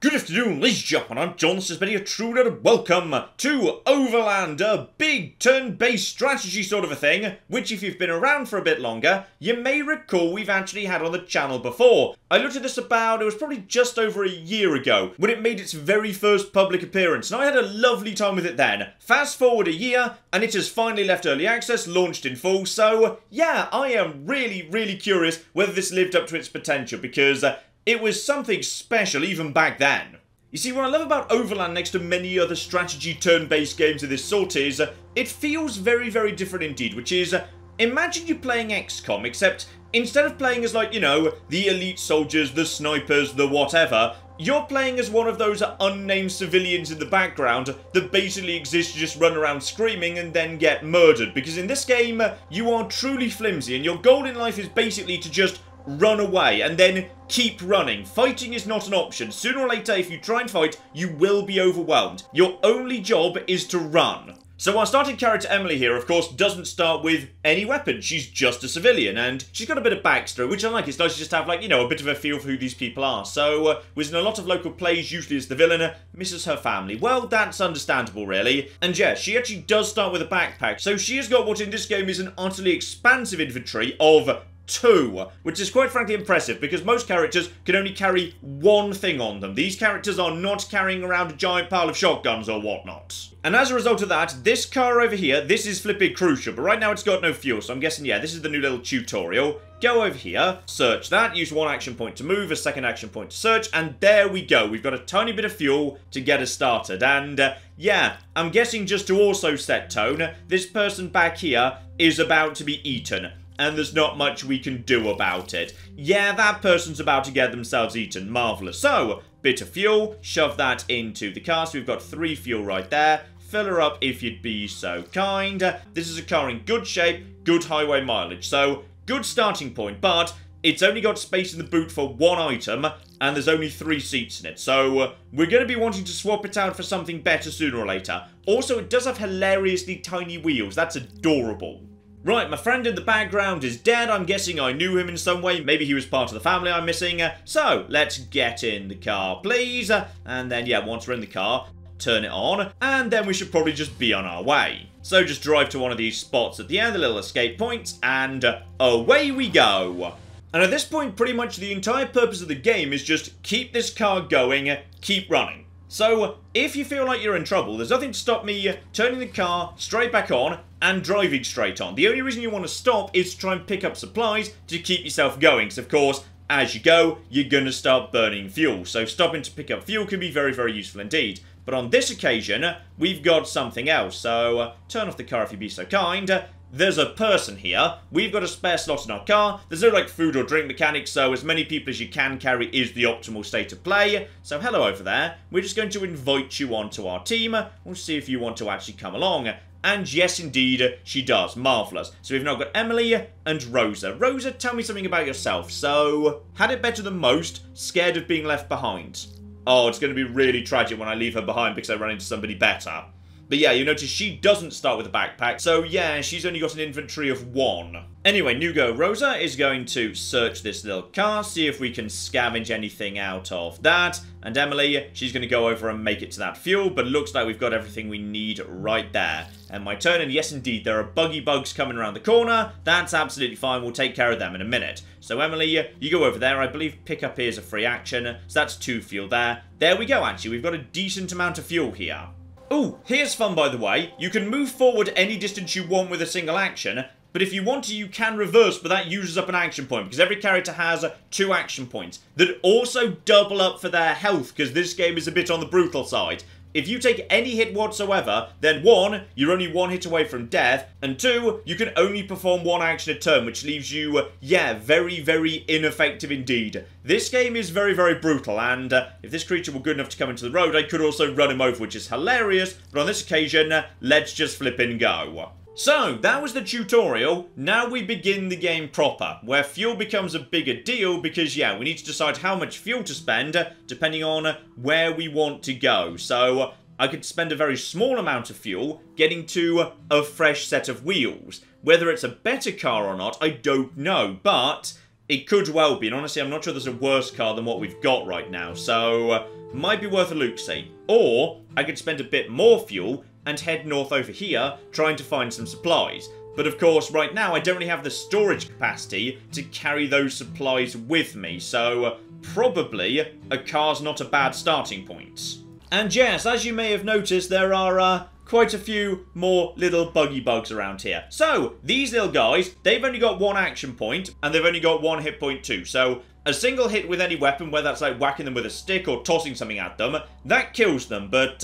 Good afternoon, ladies and gentlemen, I'm John, this is a true welcome to Overland, a big turn-based strategy sort of a thing, which if you've been around for a bit longer, you may recall we've actually had on the channel before. I looked at this it was probably just over a year ago, when it made its very first public appearance, and I had a lovely time with it then. Fast forward a year, and it has finally left early access, launched in full, so yeah, I am really curious whether this lived up to its potential, because it was something special even back then. You see, what I love about Overland next to many other strategy turn-based games of this sort is, it feels very different indeed, which is, imagine you playing XCOM, except instead of playing as like, you know, the elite soldiers, the snipers, the whatever, you're playing as one of those unnamed civilians in the background that basically exist to just run around screaming and then get murdered. Because in this game, you are truly flimsy, and your goal in life is basically to just run away, and then keep running. Fighting is not an option. Sooner or later, if you try and fight, you will be overwhelmed. Your only job is to run. So our starting character Emily here, of course, doesn't start with any weapon. She's just a civilian, and she's got a bit of backstory, which I like. It's nice to just have, like, you know, a bit of a feel for who these people are. So, was in a lot of local plays, usually as the villain, misses her family. Well, that's understandable, really. And yeah, she actually does start with a backpack, so she has got what in this game is an utterly expansive inventory of 2, which is quite frankly impressive because most characters can only carry one thing on them. These characters are not carrying around a giant pile of shotguns or whatnot. And as a result of that, this car over here, this is flipping crucial, but right now it's got no fuel, so I'm guessing, yeah, this is the new little tutorial. Go over here, search that, use one action point to move, a second action point to search, and there we go. We've got a tiny bit of fuel to get us started, and yeah, I'm guessing just to also set tone, this person back here is about to be eaten. And there's not much we can do about it. Yeah, that person's about to get themselves eaten. Marvellous. So, bit of fuel, shove that into the car. So we've got 3 fuel right there. Fill her up if you'd be so kind. This is a car in good shape, good highway mileage. So, good starting point, but it's only got space in the boot for 1 item, and there's only 3 seats in it. So, we're going to be wanting to swap it out for something better sooner or later. Also, it does have hilariously tiny wheels. That's adorable. Right, my friend in the background is dead. I'm guessing I knew him in some way. Maybe he was part of the family I'm missing. So, let's get in the car, please. And then, yeah, once we're in the car, turn it on. And then we should probably just be on our way. So, just drive to one of these spots at the end, the little escape points, and away we go. And at this point, pretty much the entire purpose of the game is just keep this car going, keep running. So, if you feel like you're in trouble, there's nothing to stop me turning the car straight back on and driving straight on. The only reason you want to stop is to try and pick up supplies to keep yourself going. So, of course, as you go, you're going to start burning fuel. So, stopping to pick up fuel can be very useful indeed. But on this occasion, we've got something else. So, turn off the car if you'd be so kind. There's a person here. We've got a spare slot in our car. There's no, like, food or drink mechanics, so as many people as you can carry is the optimal state of play. So, hello over there. We're just going to invite you onto our team. We'll see if you want to actually come along. And yes, indeed, she does. Marvellous. So we've now got Emily and Rosa. Rosa, tell me something about yourself. So, had it better than most, scared of being left behind. Oh, it's going to be really tragic when I leave her behind because I run into somebody better. But yeah, you notice she doesn't start with a backpack, so yeah, she's only got an inventory of 1. Anyway, new girl Rosa is going to search this little car, see if we can scavenge anything out of that. And Emily, she's going to go over and make it to that fuel, but looks like we've got everything we need right there. And my turn, and yes indeed, there are buggy bugs coming around the corner. That's absolutely fine, we'll take care of them in a minute. So Emily, you go over there, I believe pick up here is a free action, so that's 2 fuel there. There we go actually, we've got a decent amount of fuel here. Ooh, here's fun by the way. You can move forward any distance you want with a single action, but if you want to, you can reverse, but that uses up an action point, because every character has 2 action points that also double up for their health, because this game is a bit on the brutal side. If you take any hit whatsoever, then 1, you're only 1 hit away from death, and 2, you can only perform 1 action a turn, which leaves you, yeah, very ineffective indeed. This game is very brutal, and if this creature were good enough to come into the road, I could also run him over, which is hilarious, but on this occasion, let's just flip and go. So, that was the tutorial. Now we begin the game proper, where fuel becomes a bigger deal because, yeah, we need to decide how much fuel to spend depending on where we want to go. So, I could spend a very small amount of fuel getting to a fresh set of wheels. Whether it's a better car or not, I don't know, but it could well be. And honestly, I'm not sure there's a worse car than what we've got right now. So, might be worth a look-see. Or, I could spend a bit more fuel and head north over here, trying to find some supplies. But of course, right now, I don't really have the storage capacity to carry those supplies with me, so probably a car's not a bad starting point. And yes, as you may have noticed, there are quite a few more little buggy bugs around here. So, these little guys, they've only got one action point, and they've only got one hit point too. So, a single hit with any weapon, whether that's like whacking them with a stick or tossing something at them, that kills them. But,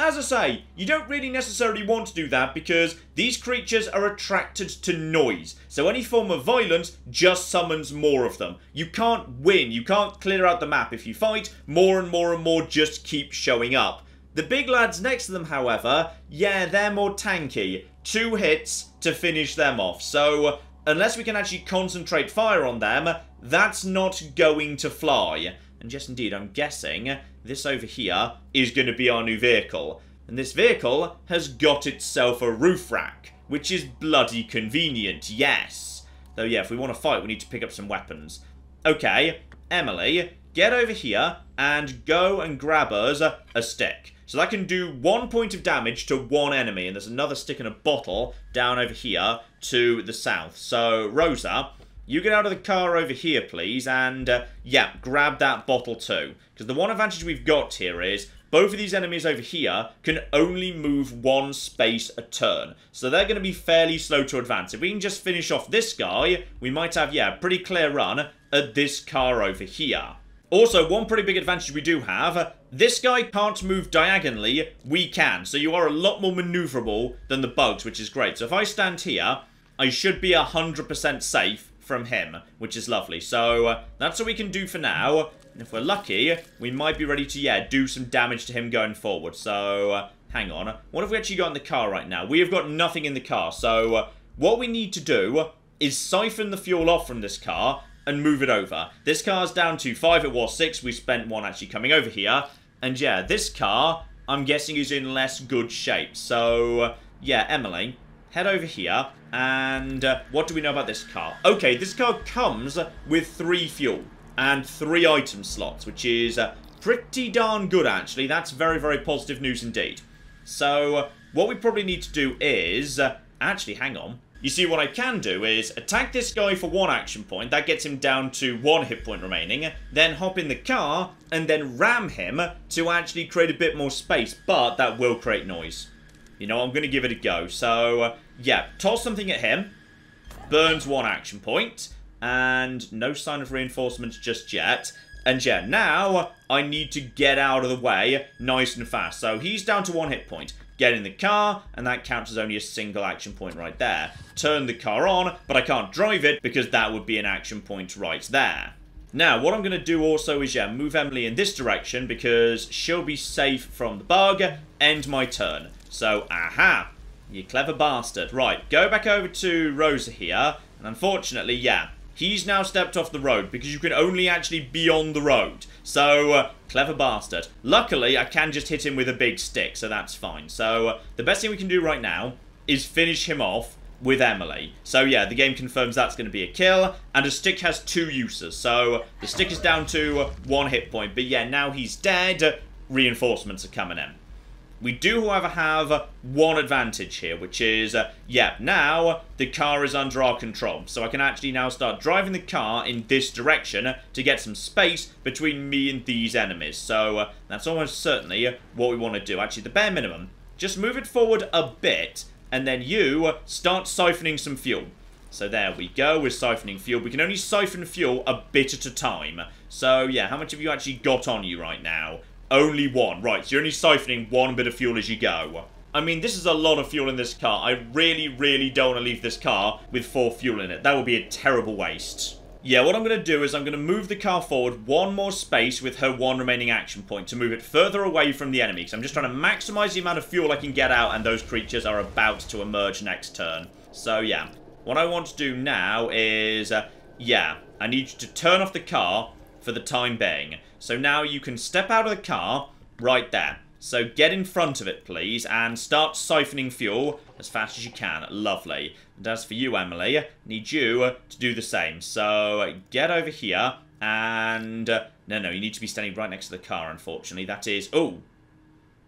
as I say, you don't really necessarily want to do that because these creatures are attracted to noise. So any form of violence just summons more of them. You can't win, you can't clear out the map. If you fight, more and more and more just keep showing up. The big lads next to them, however, yeah, they're more tanky. 2 hits to finish them off. So unless we can actually concentrate fire on them, that's not going to fly. And yes, indeed, I'm guessing this over here is going to be our new vehicle. And this vehicle has got itself a roof rack, which is bloody convenient, yes. Though, yeah, if we want to fight, we need to pick up some weapons. Okay, Emily, get over here and go and grab us a stick. So that can do 1 point of damage to 1 enemy. And there's another stick and a bottle down over here to the south. So, Rosa, you get out of the car over here, please, and, yeah, grab that bottle too. Because the one advantage we've got here is both of these enemies over here can only move 1 space a turn. So they're going to be fairly slow to advance. If we can just finish off this guy, we might have, yeah, a pretty clear run at this car over here. Also, one pretty big advantage we do have, this guy can't move diagonally, we can. So you are a lot more maneuverable than the bugs, which is great. So if I stand here, I should be 100% safe from him, which is lovely. So that's what we can do for now. And if we're lucky, we might be ready to, yeah, do some damage to him going forward. So hang on. What have we actually got in the car right now? We have got nothing in the car. So what we need to do is siphon the fuel off from this car and move it over. This car's down to 5. It was 6. We spent 1 actually coming over here. And yeah, this car, I'm guessing, is in less good shape. So yeah, Emily, head over here. And what do we know about this car? Okay, this car comes with 3 fuel and 3 item slots, which is pretty darn good, actually. That's very, very positive news indeed. So what we probably need to do is... actually, hang on. You see, what I can do is attack this guy for 1 action point. That gets him down to 1 hit point remaining. Then hop in the car and then ram him to actually create a bit more space. But that will create noise. You know, I'm going to give it a go. So, yeah, toss something at him. Burns 1 action point. And no sign of reinforcements just yet. And yeah, now I need to get out of the way nice and fast. So he's down to 1 hit point. Get in the car, and that counts as only a single action point right there. Turn the car on, but I can't drive it because that would be an action point right there. Now, what I'm going to do also is, yeah, move Emily in this direction because she'll be safe from the bug. End my turn. So, aha, you clever bastard. Right, go back over to Rosa here, and unfortunately, yeah, he's now stepped off the road because you can only actually be on the road. So, clever bastard. Luckily, I can just hit him with a big stick, so that's fine. So, the best thing we can do right now is finish him off with Emily. So, yeah, the game confirms that's going to be a kill, and a stick has 2 uses. So, the stick is down to 1 hit point, but yeah, now he's dead, reinforcements are coming in. We do, however, have 1 advantage here, which is, yeah, now the car is under our control. So I can actually now start driving the car in this direction to get some space between me and these enemies. So that's almost certainly what we want to do. Actually, the bare minimum, just move it forward a bit, and then you start siphoning some fuel. So there we go, we're siphoning fuel. We can only siphon fuel a bit at a time. So, yeah, how much have you actually got on you right now? Only 1. Right, so you're only siphoning 1 bit of fuel as you go. I mean, this is a lot of fuel in this car. I really, really don't want to leave this car with 4 fuel in it. That would be a terrible waste. Yeah, what I'm going to do is I'm going to move the car forward 1 more space with her 1 remaining action point to move it further away from the enemy. Because I'm just trying to maximize the amount of fuel I can get out, and those creatures are about to emerge next turn. So, yeah. What I want to do now is, yeah, I need you to turn off the car for the time being. So now you can step out of the car right there. So get in front of it, please, and start siphoning fuel as fast as you can. Lovely. And as for you, Emily, I need you to do the same. So get over here and No, you need to be standing right next to the car, unfortunately. That is... Oh!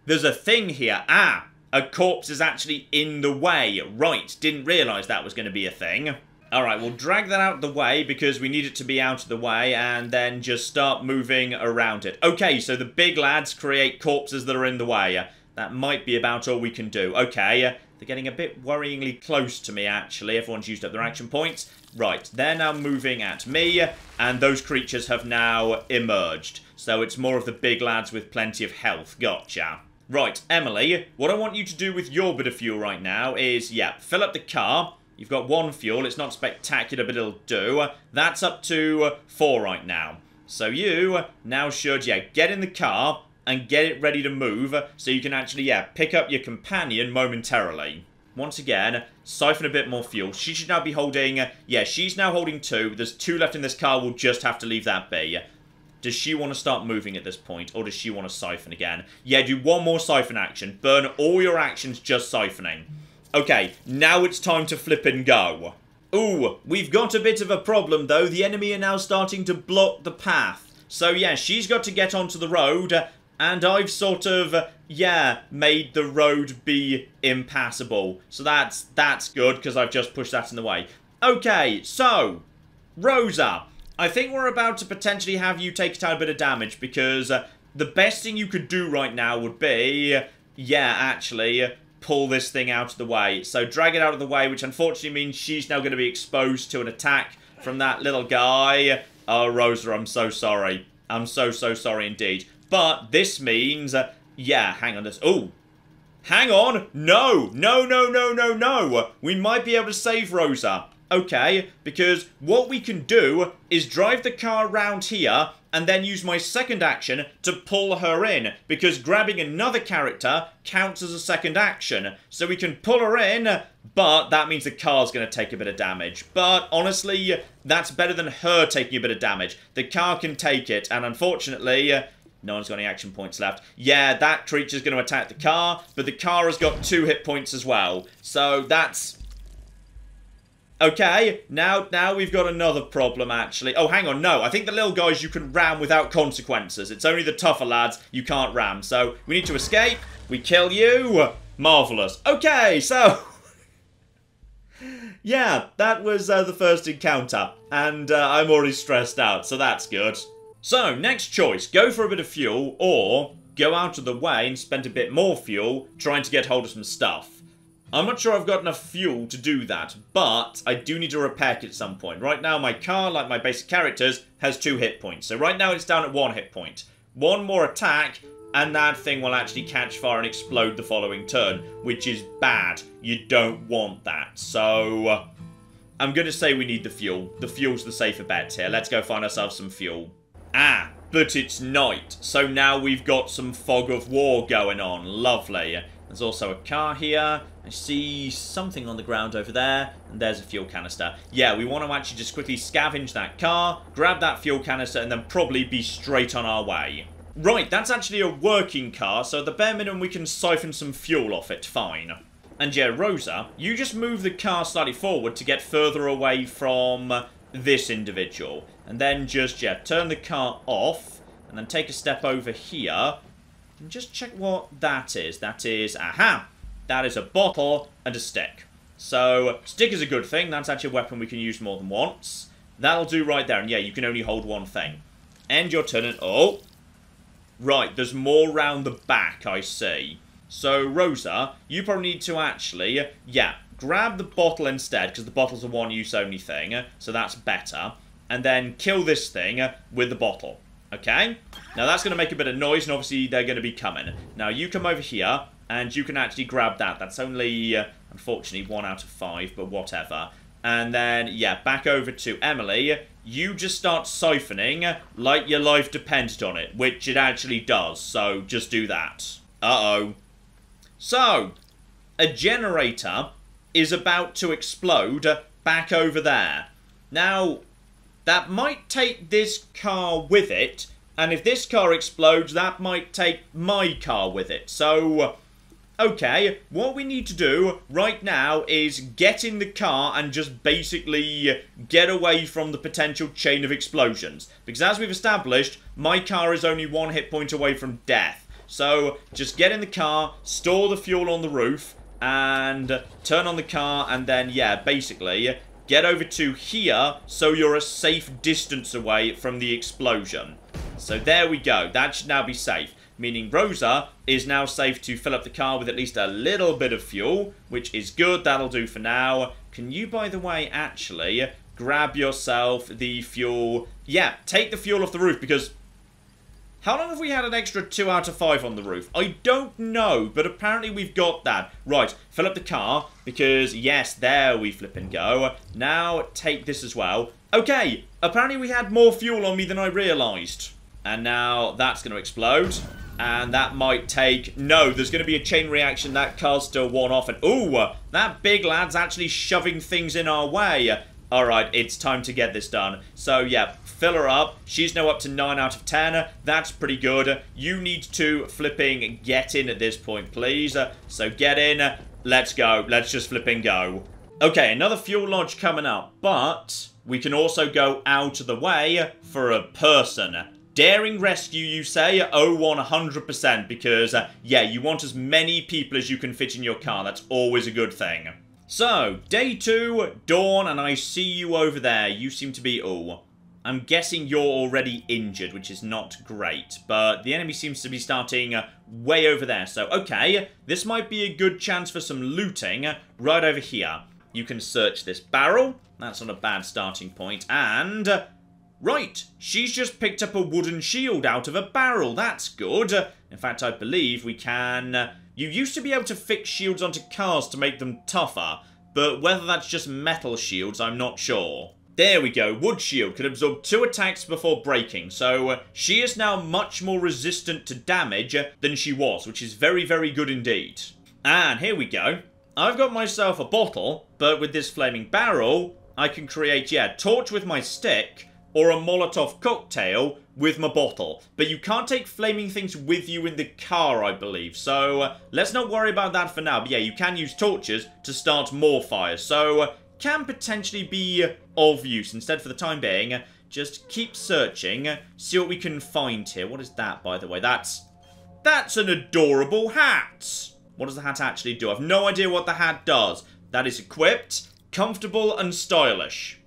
There's a thing here. Ah! A corpse is actually in the way. Right, didn't realise that was going to be a thing. Alright, we'll drag that out of the way because we need it to be out of the way and then just start moving around it. Okay, so the big lads create corpses that are in the way. That might be about all we can do. Okay, they're getting a bit worryingly close to me, actually. Everyone's used up their action points. Right, they're now moving at me, and those creatures have now emerged. So it's more of the big lads with plenty of health. Gotcha. Right, Emily, what I want you to do with your bit of fuel right now is, yeah, fill up the car. You've got 1 fuel. It's not spectacular, but it'll do. That's up to 4 right now. So you now should, yeah, get in the car and get it ready to move so you can actually, yeah, pick up your companion momentarily. Once again, siphon a bit more fuel. She should now be holding, yeah, she's now holding 2. There's 2 left in this car. We'll just have to leave that be. Does she want to start moving at this point, or does she want to siphon again? Yeah, do 1 more siphon action. Burn all your actions just siphoning. Okay, now it's time to flip and go. Ooh, we've got a bit of a problem, though. The enemy are now starting to block the path. So, yeah, she's got to get onto the road, and I've sort of, yeah, made the road be impassable. So that's good, because I've just pushed that in the way. Okay, so, Rosa, I think we're about to potentially have you take a tiny bit of damage, because the best thing you could do right now would be, yeah, actually... pull this thing out of the way. So drag it out of the way, which unfortunately means she's now going to be exposed to an attack from that little guy. Oh, Rosa, I'm so sorry. I'm so sorry indeed. But this means, yeah, hang on. Oh, hang on. No. We might be able to save Rosa. Okay, because what we can do is drive the car around here and then use my second action to pull her in, because grabbing another character counts as a second action. So we can pull her in, but that means the car's going to take a bit of damage. But honestly, that's better than her taking a bit of damage. The car can take it, and unfortunately... no one's got any action points left. Yeah, that creature's going to attack the car, but the car has got 2 hit points as well. So that's... okay, now we've got another problem, actually. Oh, hang on, no. I think the little guys you can ram without consequences. It's only the tougher lads you can't ram. So, we need to escape. We kill you. Marvellous. Okay, so... yeah, that was the first encounter. And I'm already stressed out, so that's good. So, next choice. Go for a bit of fuel, or go out of the way and spend a bit more fuel trying to get hold of some stuff. I'm not sure I've got enough fuel to do that, but I do need to repair it at some point. Right now, my car, like my basic characters, has 2 hit points. So right now, it's down at 1 hit point. 1 more attack, and that thing will actually catch fire and explode the following turn, which is bad. You don't want that. So, I'm going to say we need the fuel. The fuel's the safer bet here. Let's go find ourselves some fuel. Ah, but it's night. So now we've got some fog of war going on. Lovely. There's also a car here. I see something on the ground over there. And there's a fuel canister. Yeah, we want to actually just quickly scavenge that car, grab that fuel canister, and then probably be straight on our way. Right, that's actually a working car, so at the bare minimum we can siphon some fuel off it. Fine. And yeah, Rosa, you just move the car slightly forward to get further away from this individual. And then just, yeah, turn the car off. And then take a step over here. And just check what that is. That is, aha! That is a bottle and a stick. So, stick is a good thing. That's actually a weapon we can use more than once. That'll do right there. And yeah, you can only hold one thing. End your turn and... oh! Right, there's more round the back, I see. So, Rosa, you probably need to actually... yeah, grab the bottle instead, because the bottle's a one-use only thing. So that's better. And then kill this thing with the bottle. Okay? Now that's going to make a bit of noise, and obviously they're going to be coming. Now you come over here, and you can actually grab that. That's only, unfortunately, 1 out of 5, but whatever. And then, yeah, back over to Emily. You just start siphoning like your life depended on it, which it actually does, so just do that. Uh-oh. So, a generator is about to explode back over there. Now... that might take this car with it, and if this car explodes, that might take my car with it. So, okay, what we need to do right now is get in the car and just basically get away from the potential chain of explosions. Because as we've established, my car is only 1 hit point away from death. So, just get in the car, store the fuel on the roof, and turn on the car, and then, yeah, basically get over to here so you're a safe distance away from the explosion. So there we go. That should now be safe. Meaning Rosa is now safe to fill up the car with at least a little bit of fuel, which is good. That'll do for now. Can you, by the way, actually grab yourself the fuel? Yeah, take the fuel off the roof, because how long have we had an extra 2 out of 5 on the roof? I don't know, but apparently we've got that. Right, fill up the car, because, yes, there we flip and go. Now, take this as well. Okay, apparently we had more fuel on me than I realised. And now that's going to explode. And that might take... No, there's going to be a chain reaction. That car's still one off. And, ooh, that big lad's actually shoving things in our way. Alright, it's time to get this done. So, yeah, fill her up. She's now up to 9 out of 10. That's pretty good. You need to flipping get in at this point, please. So, get in. Let's go. Let's just flipping go. Okay, another fuel lodge coming up. But we can also go out of the way for a person. Daring rescue, you say? Oh, 100%. Because, yeah, you want as many people as you can fit in your car. That's always a good thing. So, day 2, dawn, and I see you over there. You seem to be, oh, I'm guessing you're already injured, which is not great. But the enemy seems to be starting way over there. So, okay, this might be a good chance for some looting right over here. You can search this barrel. That's not a bad starting point. And, right, she's just picked up a wooden shield out of a barrel. That's good. In fact, I believe we can... You used to be able to fix shields onto cars to make them tougher, but whether that's just metal shields, I'm not sure. There we go, wood shield can absorb 2 attacks before breaking, so she is now much more resistant to damage than she was, which is very, very good indeed. And here we go. I've got myself a bottle, but with this flaming barrel, I can create, yeah, torch with my stick, or a Molotov cocktail with my bottle. But you can't take flaming things with you in the car, I believe. So, let's not worry about that for now. But yeah, you can use torches to start more fires. So, can potentially be of use. Instead, for the time being, just keep searching. See what we can find here. What is that, by the way? That's an adorable hat. What does the hat actually do? I've no idea what the hat does. That is equipped, comfortable, and stylish.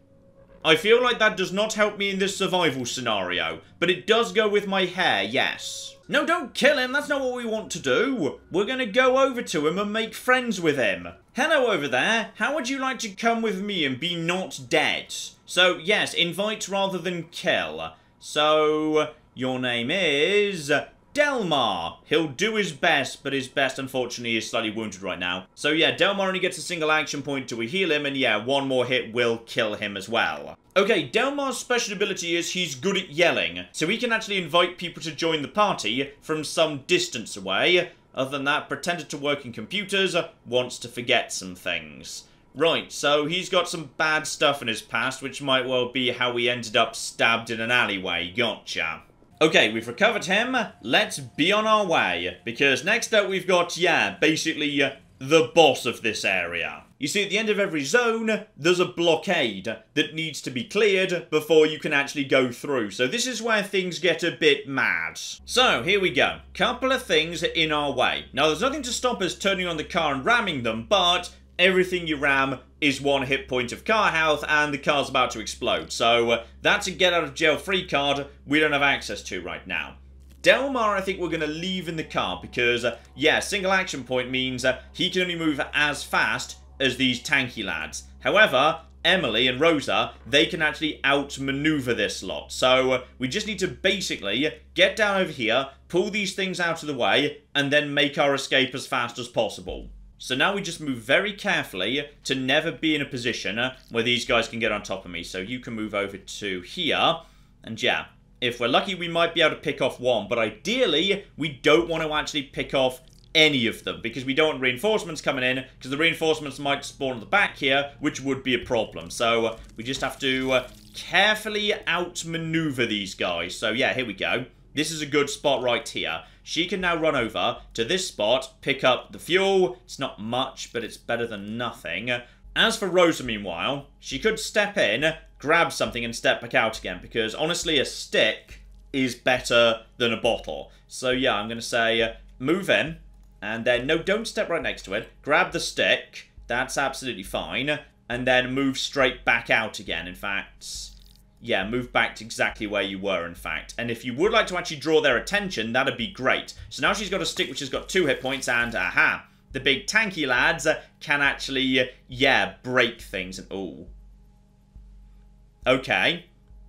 I feel like that does not help me in this survival scenario, but it does go with my hair, yes. No, don't kill him, that's not what we want to do. We're gonna go over to him and make friends with him. Hello over there, how would you like to come with me and be not dead? So, yes, invite rather than kill. So, your name is... Delmar. He'll do his best, but his best, unfortunately, is slightly wounded right now. So, yeah, Delmar only gets a single action point till we heal him, and yeah, 1 more hit will kill him as well. Okay, Delmar's special ability is he's good at yelling, so he can actually invite people to join the party from some distance away. Other than that, pretended to work in computers, wants to forget some things. Right, so he's got some bad stuff in his past, which might well be how he ended up stabbed in an alleyway. Gotcha. Okay, we've recovered him. Let's be on our way. Because next up we've got, yeah, basically the boss of this area. You see, at the end of every zone, there's a blockade that needs to be cleared before you can actually go through. So this is where things get a bit mad. So, here we go. Couple of things in our way. Now, there's nothing to stop us turning on the car and ramming them, but everything you ram is 1 hit point of car health, and the car's about to explode. So, that's a get-out-of-jail-free card we don't have access to right now. Delmar, I think we're going to leave in the car, because, yeah, single action point means he can only move as fast as these tanky lads. However, Emily and Rosa, they can actually outmaneuver this lot. So, we just need to basically get down over here, pull these things out of the way, and then make our escape as fast as possible. So now we just move very carefully to never be in a position where these guys can get on top of me. So you can move over to here. And yeah, if we're lucky, we might be able to pick off 1. But ideally, we don't want to actually pick off any of them, because we don't want reinforcements coming in, because the reinforcements might spawn at the back here, which would be a problem. So we just have to carefully outmaneuver these guys. So yeah, here we go. This is a good spot right here. she can now run over to this spot, pick up the fuel. It's not much, but it's better than nothing. As for Rosa, meanwhile, she could step in, grab something, and step back out again, because honestly, a stick is better than a bottle. So yeah, I'm going to say move in, and then, no, don't step right next to it. Grab the stick. That's absolutely fine. And then move straight back out again, in fact. Yeah, move back to exactly where you were, in fact. And if you would like to actually draw their attention, that'd be great. So now she's got a stick which has got 2 hit points, and aha, the big tanky lads can actually, yeah, break things. And ooh. Okay.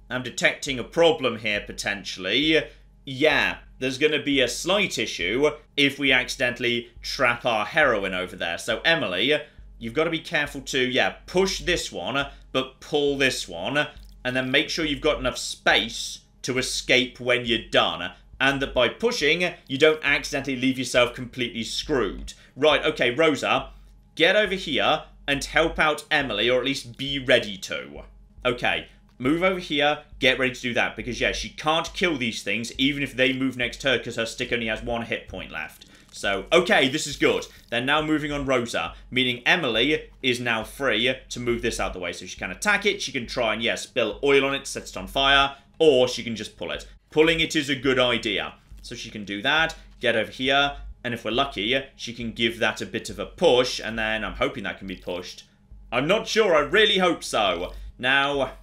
I'm detecting a problem here, potentially. Yeah, there's going to be a slight issue if we accidentally trap our heroine over there. So, Emily, you've got to be careful to, yeah, push this one, but pull this one. And then make sure you've got enough space to escape when you're done. And that by pushing, you don't accidentally leave yourself completely screwed. Right, okay, Rosa, get over here and help out Emily, or at least be ready to. Okay, move over here, get ready to do that. Because, yeah, she can't kill these things, even if they move next to her, because her stick only has 1 hit point left. So, okay, this is good. They're now moving on Rosa, meaning Emily is now free to move this out the way. So she can attack it, she can try and, yeah, spill oil on it, set it on fire, or she can just pull it. Pulling it is a good idea. So she can do that, get over here, and if we're lucky, she can give that a bit of a push, and then I'm hoping that can be pushed. I'm not sure, I really hope so. Now,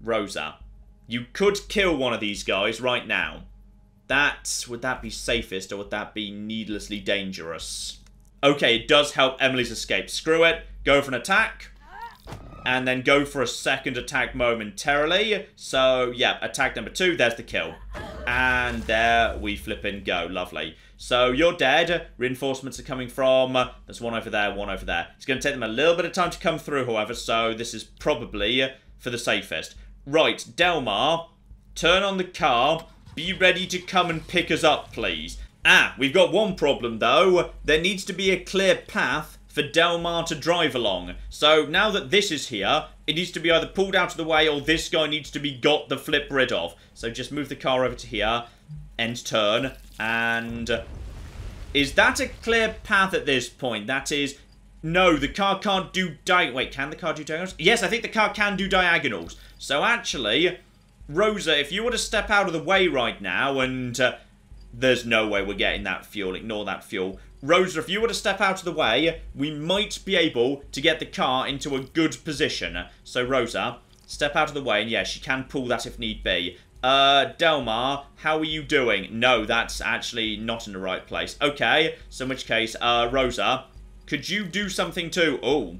Rosa, you could kill one of these guys right now. Would that be safest, or would that be needlessly dangerous? Okay, it does help Emily's escape. Screw it. Go for an attack. And then go for a second attack momentarily. So, yeah, attack number 2. There's the kill. And there we flippin' go. Lovely. So, you're dead. Reinforcements are coming from... there's one over there, one over there. It's going to take them a little bit of time to come through, however. So, this is probably for the safest. Right, Delmar, turn on the car... Be ready to come and pick us up, please. Ah, we've got one problem, though. There needs to be a clear path for Delmar to drive along. So, now that this is here, it needs to be either pulled out of the way or this guy needs to be got the flip rid of. So, just move the car over to here. End turn. And... is that a clear path at this point? That is... no, the car can't do wait, can the car do diagonals? Yes, I think the car can do diagonals. So, actually... Rosa, if you were to step out of the way right now, and there's no way we're getting that fuel, ignore that fuel. Rosa, if you were to step out of the way, we might be able to get the car into a good position. So, Rosa, step out of the way, and yeah, she can pull that if need be. Delmar, how are you doing? No, that's actually not in the right place. Okay, so in which case, Rosa, could you do something too? Oh,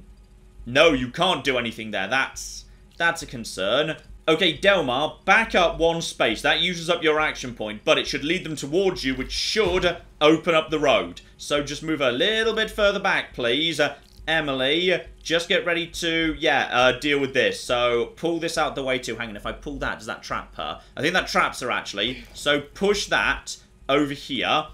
no, you can't do anything there. That's a concern. Okay, Delmar, back up 1 space. That uses up your action point, but it should lead them towards you, which should open up the road. So just move a little bit further back, please. Emily, just get ready to, yeah, deal with this. So pull this out the way too. Hang on, if I pull that, does that trap her? I think that traps her, actually. So push that over here,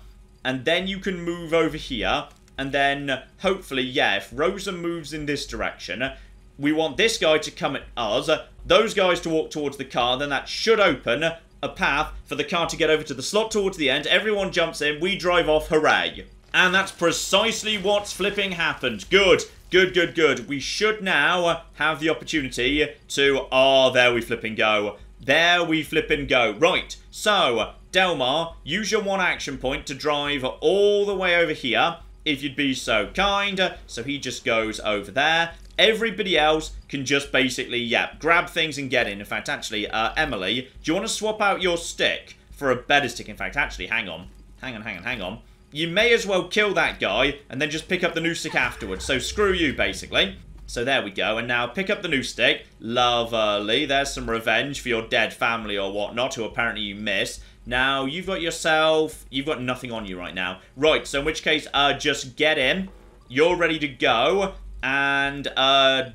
and then you can move over here. And then, hopefully, yeah, if Rosa moves in this direction... we want this guy to come at us, those guys to walk towards the car, then that should open a path for the car to get over to the slot towards the end. Everyone jumps in, we drive off, hooray. And that's precisely what's flipping happened. Good, good, good, good. We should now have the opportunity to... oh, there we flipping go. There we flipping go. Right, so, Delmar, use your 1 action point to drive all the way over here, if you'd be so kind. So he just goes over there. Everybody else can just basically, yeah, grab things and get in. In fact, actually, Emily, do you want to swap out your stick for a better stick? In fact, actually, hang on. Hang on. You may as well kill that guy and then just pick up the new stick afterwards. So screw you, basically. So there we go. And now pick up the new stick. Lovely. There's some revenge for your dead family or whatnot, who apparently you miss. Now, you've got yourself... you've got nothing on you right now. Right, so in which case, just get in. You're ready to go. And,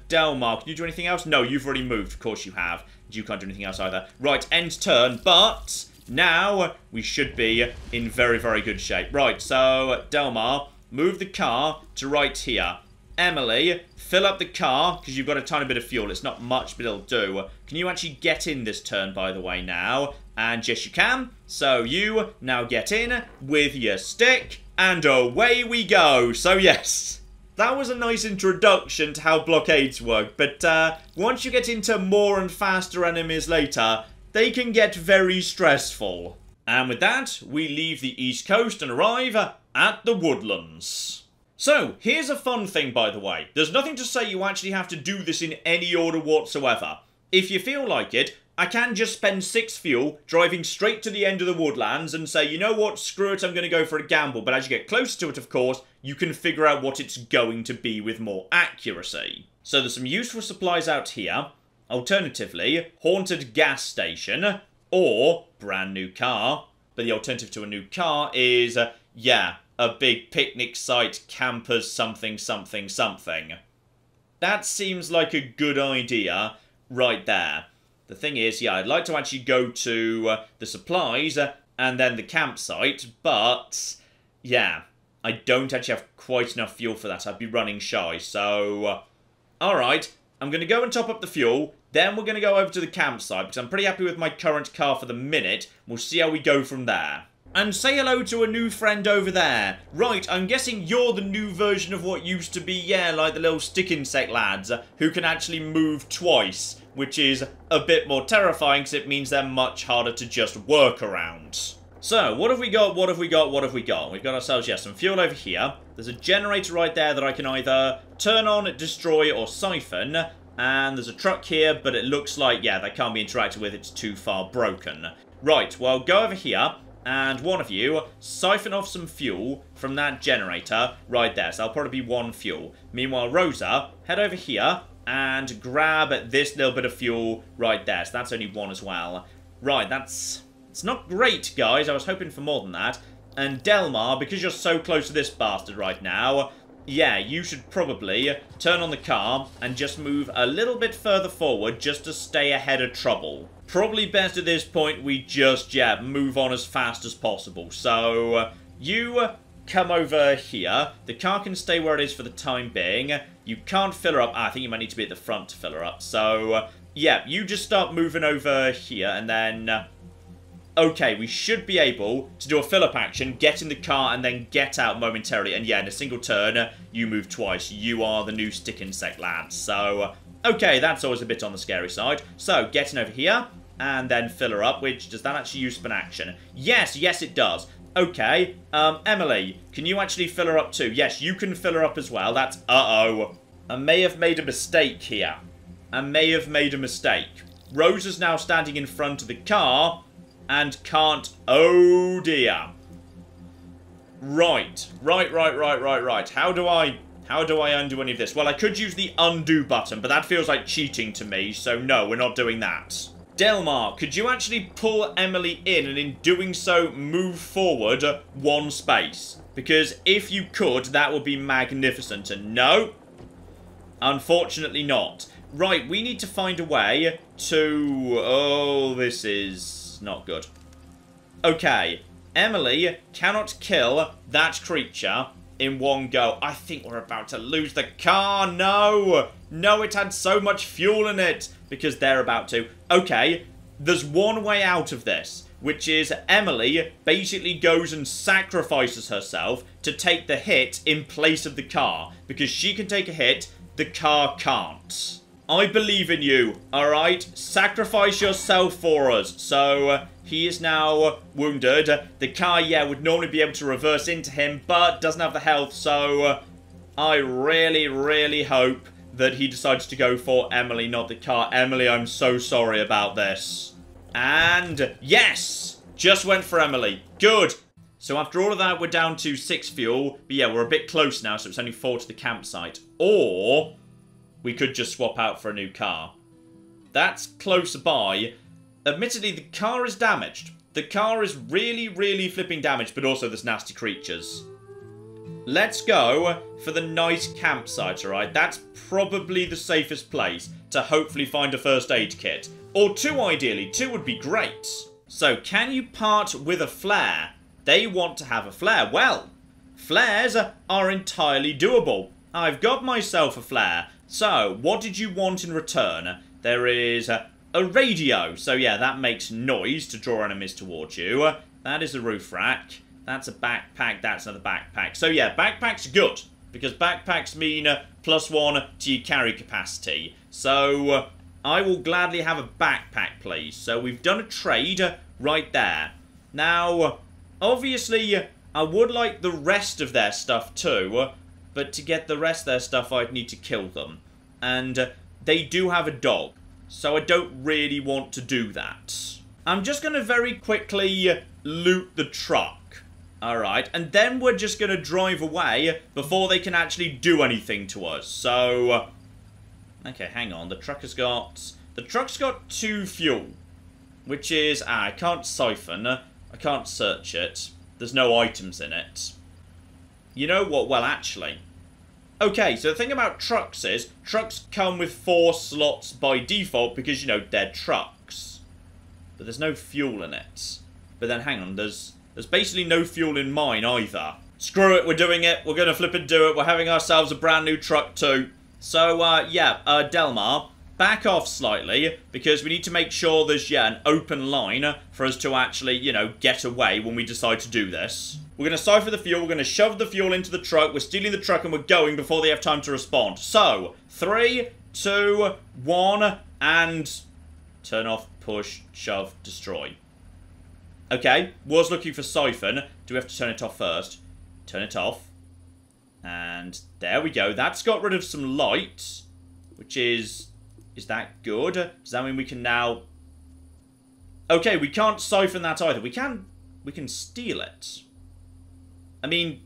Delmar, can you do anything else? No, you've already moved. Of course you have. You can't do anything else either. Right, end turn, but now we should be in very, very good shape. Right, so, Delmar, move the car to right here. Emily, fill up the car, because you've got a tiny bit of fuel. It's not much, but it'll do. Can you actually get in this turn, by the way, now? And yes, you can. So you now get in with your stick, and away we go. So yes, that was a nice introduction to how blockades work. But once you get into more and faster enemies later, they can get very stressful. And with that, we leave the East Coast and arrive at the Woodlands. So, here's a fun thing, by the way. There's nothing to say you actually have to do this in any order whatsoever. If you feel like it, I can just spend 6 fuel driving straight to the end of the woodlands and say, you know what, screw it, I'm going to go for a gamble. But as you get closer to it, of course, you can figure out what it's going to be with more accuracy. So there's some useful supplies out here. Alternatively, haunted gas station or brand new car. But the alternative to a new car is, yeah, a big picnic site, campers, something, something, something. That seems like a good idea right there. The thing is, yeah, I'd like to actually go to the supplies and then the campsite, but yeah, I don't actually have quite enough fuel for that. I'd be running shy, so alright, I'm going to go and top up the fuel, then we're going to go over to the campsite, because I'm pretty happy with my current car for the minute. We'll see how we go from there. And say hello to a new friend over there. Right, I'm guessing you're the new version of what used to be, yeah, like the little stick insect lads, who can actually move twice, which is a bit more terrifying because it means they're much harder to just work around. So, what have we got, what have we got, what have we got? We've got ourselves, yeah, some fuel over here. There's a generator right there that I can either turn on, destroy, or siphon. And there's a truck here, but it looks like, yeah, that can't be interacted with, it's too far broken. Right, well, go over here. And one of you, siphon off some fuel from that generator right there. So that'll probably be 1 fuel. Meanwhile, Rosa, head over here and grab this little bit of fuel right there. So that's only 1 as well. Right, it's not great, guys. I was hoping for more than that. And Delmar, because you're so close to this bastard right now, yeah, you should probably turn on the car and just move a little bit further forward just to stay ahead of trouble. Probably best at this point we just, yeah, move on as fast as possible. So, you come over here. The car can stay where it is for the time being. You can't fill her up. I think you might need to be at the front to fill her up. So, yeah, you just start moving over here and then... okay, we should be able to do a fill-up action, get in the car, and then get out momentarily. And yeah, in a single turn, you move twice. You are the new stick insect lad. So, okay, that's always a bit on the scary side. So, getting over here, and then fill her up, which, does that actually use spin action? Yes, yes it does. Okay, Emily, can you actually fill her up too? Yes, you can fill her up as well. That's, uh-oh. I may have made a mistake here. I may have made a mistake. Rose is now standing in front of the car, and can't... oh dear. Right. How do I undo any of this? Well, I could use the undo button, but that feels like cheating to me, so no, we're not doing that. Delmar, could you actually pull Emily in, and in doing so, move forward 1 space? Because if you could, that would be magnificent, and no, unfortunately not. Right, we need to find a way to... oh, this is not good. Okay, Emily cannot kill that creature in 1 go. I think we're about to lose the car. No! No, it had so much fuel in it. Because they're about to. Okay, there's 1 way out of this. Which is Emily basically goes and sacrifices herself to take the hit in place of the car. Because she can take a hit, the car can't. I believe in you, alright? Sacrifice yourself for us. So, he is now wounded. The car, yeah, would normally be able to reverse into him, but doesn't have the health, so I really, really hope that he decides to go for Emily, not the car. Emily, I'm so sorry about this. And, yes! Just went for Emily. Good. So after all of that, we're down to 6 fuel. But yeah, we're a bit close now, so it's only 4 to the campsite. Or we could just swap out for a new car. That's close by. Admittedly, the car is damaged. The car is really, really flipping damaged, but also there's nasty creatures. Let's go for the nice campsite, alright? That's probably the safest place to hopefully find a first aid kit. Or 2, ideally. 2 would be great. So, can you part with a flare? They want to have a flare. Well, flares are entirely doable. I've got myself a flare. So, what did you want in return? There is a radio. So, yeah, that makes noise to draw enemies towards you. That is a roof rack. That's a backpack. That's another backpack. So, yeah, backpacks are good. Because backpacks mean +1 to your carry capacity. So, I will gladly have a backpack, please. So, we've done a trade right there. Now, obviously, I would like the rest of their stuff too. But to get the rest of their stuff, I'd need to kill them. And they do have a dog. So, I don't really want to do that. I'm just going to very quickly loot the truck. Alright, and then we're just going to drive away before they can actually do anything to us. So, okay, hang on. The truck's got 2 fuel. Which is, I can't siphon. I can't search it. There's no items in it. You know what? Well, actually. Okay, so the thing about trucks is, trucks come with 4 slots by default because, you know, they're trucks. But there's no fuel in it. But then, hang on, there's basically no fuel in mine either. Screw it, we're doing it. We're going to flip and do it. We're having ourselves a brand new truck too. So, yeah, Delmar, back off slightly, because we need to make sure there's, yeah, an open line for us to actually, you know, get away when we decide to do this. We're going to siphon the fuel. We're going to shove the fuel into the truck. We're stealing the truck and we're going before they have time to respond. So, 3, 2, 1, and turn off, push, shove, destroy. Okay, was looking for siphon. Do we have to turn it off first? Turn it off. And there we go. That's got rid of some light, which is that good? Does that mean we can now... Okay, we can't siphon that either. We can steal it. I mean,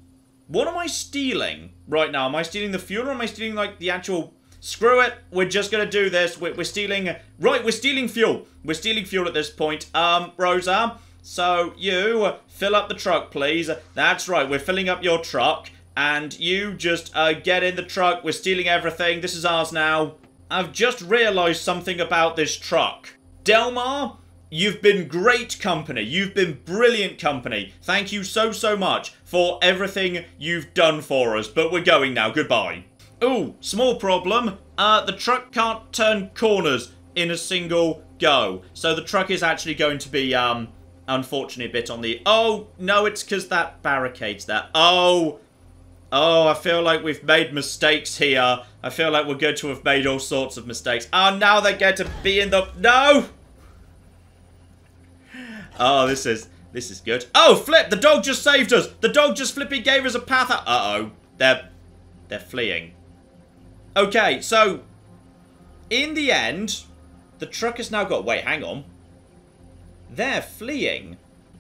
what am I stealing right now? Am I stealing the fuel or am I stealing, like, the actual... Screw it. We're just going to do this. We're stealing... Right, we're stealing fuel. We're stealing fuel at this point. Rosa... So, you, fill up the truck, please. That's right, we're filling up your truck. And you just, get in the truck. We're stealing everything. This is ours now. I've just realised something about this truck. Delmar, you've been great company. You've been brilliant company. Thank you so, so much for everything you've done for us. But we're going now. Goodbye. Ooh, small problem. The truck can't turn corners in a single go. So the truck is actually going to be, unfortunately, a bit on the... Oh, no, it's because that barricade's there. Oh, I feel like we've made mistakes here. I feel like we're going to have made all sorts of mistakes. Oh, now they get to be in the... No! Oh, this is good. Oh, flip! The dog just saved us! The dog just flipping gave us a path out. Uh-oh. They're fleeing. Okay, so... In the end, the truck has now got... Wait, hang on. They're fleeing.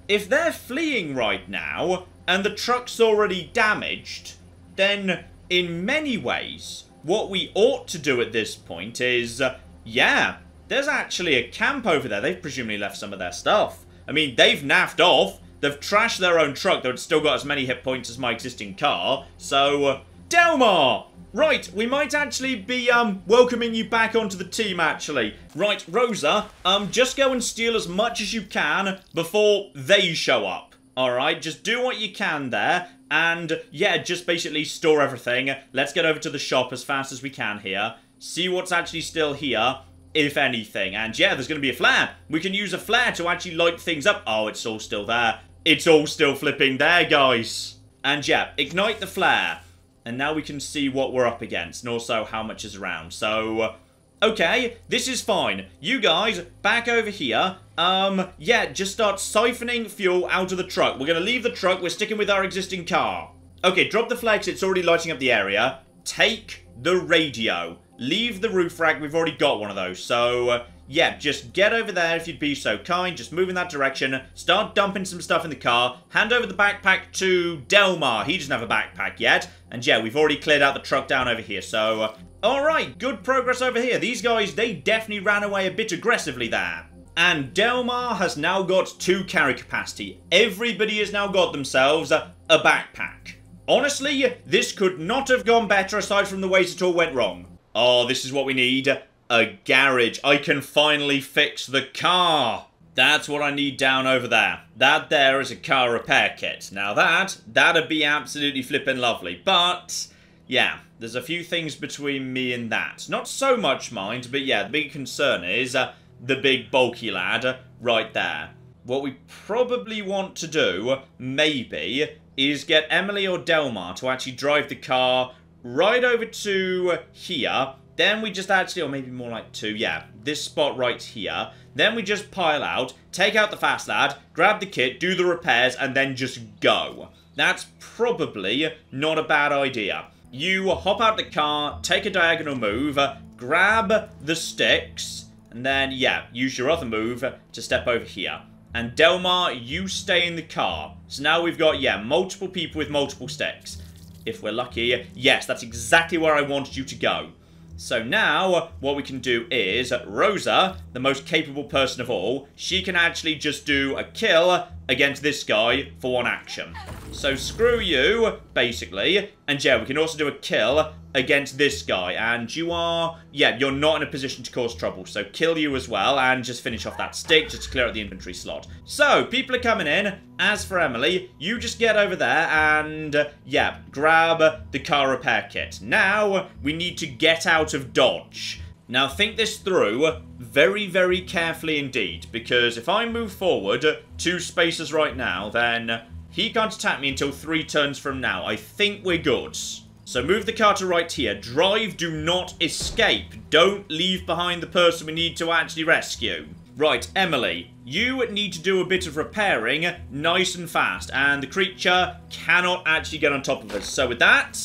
If they're fleeing right now, and the truck's already damaged, then in many ways, what we ought to do at this point is, yeah, there's actually a camp over there. They've presumably left some of their stuff. I mean, they've naffed off. They've trashed their own truck, though it's still got as many hit points as my existing car. So, Delmar! Right, we might actually be, welcoming you back onto the team, actually. Right, Rosa, just go and steal as much as you can before they show up. Alright, just do what you can there. And, yeah, just basically store everything. Let's get over to the shop as fast as we can here. See what's actually still here, if anything. And, yeah, there's going to be a flare. We can use a flare to actually light things up. Oh, it's all still there. It's all still flipping there, guys. And, yeah, ignite the flare. And now we can see what we're up against, and also how much is around. So, okay, this is fine. You guys, back over here. Yeah, just start siphoning fuel out of the truck. We're going to leave the truck. We're sticking with our existing car. Okay, drop the flags. It's already lighting up the area. Take the radio. Leave the roof rack. We've already got one of those. So, yeah, just get over there if you'd be so kind. Just move in that direction. Start dumping some stuff in the car. Hand over the backpack to Delmar. He doesn't have a backpack yet. And yeah, we've already cleared out the truck down over here. So, alright, good progress over here. These guys, they definitely ran away a bit aggressively there. And Delmar has now got 2 carry capacity. Everybody has now got themselves a backpack. Honestly, this could not have gone better aside from the ways it all went wrong. Oh, this is what we need. A garage. I can finally fix the car. That's what I need down over there. That there is a car repair kit. Now that'd be absolutely flippin' lovely. But yeah, there's a few things between me and that. Not so much mind, but yeah, the big concern is the big bulky lad right there. What we probably want to do, maybe, is get Emily or Delmar to actually drive the car right over to here. Then we just actually, or maybe more like two, yeah, this spot right here. Then we just pile out, take out the fast lad, grab the kit, do the repairs, and then just go. That's probably not a bad idea. You hop out the car, take a diagonal move, grab the sticks, and then, yeah, use your other move to step over here. And Delmar, you stay in the car. So now we've got, yeah, multiple people with multiple sticks. If we're lucky, yes, that's exactly where I wanted you to go. So now, what we can do is, Rosa, the most capable person of all, she can actually just do a kill against this guy for one action. So screw you, basically. And yeah, we can also do a kill against this guy. And you are, yeah, you're not in a position to cause trouble. So kill you as well and just finish off that stick just to clear out the inventory slot. So, people are coming in. As for Emily, you just get over there and, yeah, grab the car repair kit. Now, we need to get out of Dodge. Now, think this through very, very carefully indeed, because if I move forward 2 spaces right now, then he can't attack me until 3 turns from now. I think we're good. So move the car to right here. Drive, do not escape. Don't leave behind the person we need to actually rescue. Right, Emily, you need to do a bit of repairing nice and fast, and the creature cannot actually get on top of us. So with that,